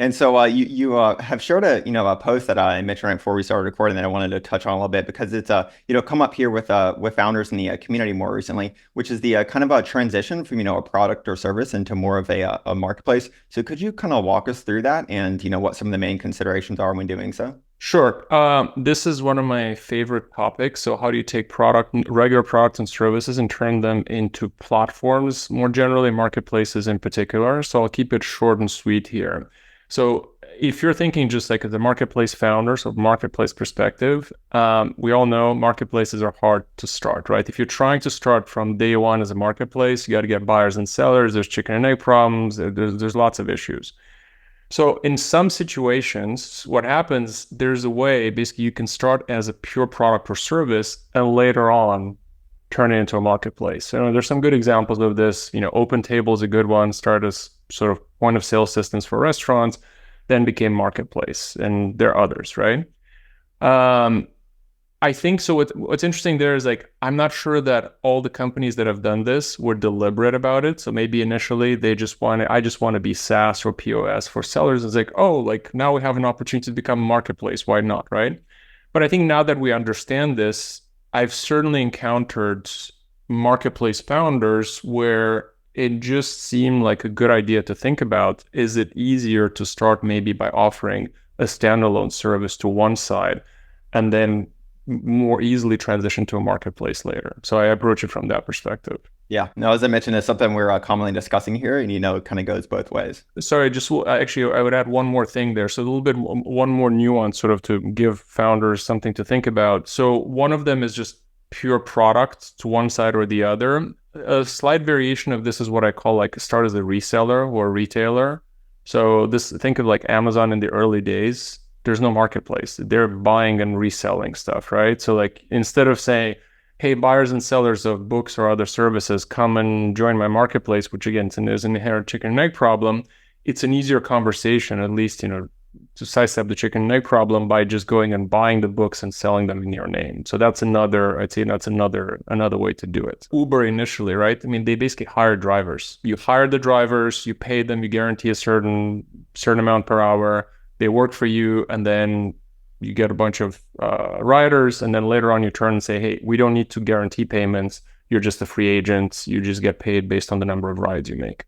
And so you have shared a post that I mentioned right before we started recording that I wanted to touch on a little bit because it's come up here with founders in the community more recently, which is the kind of a transition from a product or service into more of a marketplace. So could you kind of walk us through that and what some of the main considerations are when doing so? Sure. This is one of my favorite topics. So how do you take regular products and services and turn them into platforms, more generally marketplaces in particular? So I'll keep it short and sweet here. So if you're thinking just like the marketplace founder, so marketplace perspective, we all know marketplaces are hard to start, right? If you're trying to start from day one as a marketplace, you got to get buyers and sellers. There's chicken and egg problems. There's lots of issues. So in some situations, what happens, there's a way, basically you can start as a pure product or service and later on turn it into a marketplace. So there's some good examples of this. OpenTable is a good one, started as sort of point of sale systems for restaurants, then became marketplace, and there are others, right? I think so. What's interesting there is like, I'm not sure that all the companies that have done this were deliberate about it. So maybe initially I just want to be SaaS or POS for sellers. It's like, oh, like now we have an opportunity to become a marketplace. Why not? Right. But I think now that we understand this, I've certainly encountered marketplace founders where it just seemed like a good idea to think about. Is it easier to start maybe by offering a standalone service to one side and then more easily transition to a marketplace later? So I approach it from that perspective. Yeah, no, as I mentioned, it's something we're commonly discussing here, and it kind of goes both ways. Sorry, just actually, I would add one more thing there. So a little bit, one more nuance sort of to give founders something to think about. So one of them is just pure product to one side or the other. A slight variation of this is what I call like start as a reseller or a retailer. So think of like Amazon in the early days. There's no marketplace. They're buying and reselling stuff, right? So like instead of saying, hey, buyers and sellers of books or other services, come and join my marketplace, which again, is an inherent chicken and egg problem, it's an easier conversation, at least, to sidestep the chicken and egg problem by just going and buying the books and selling them in your name. So that's another way to do it. Uber initially, right? I mean, they basically hire drivers. You hire the drivers, you pay them, you guarantee a certain amount per hour. They work for you, and then you get a bunch of riders, and then later on you turn and say, hey, we don't need to guarantee payments. You're just a free agent. You just get paid based on the number of rides you make.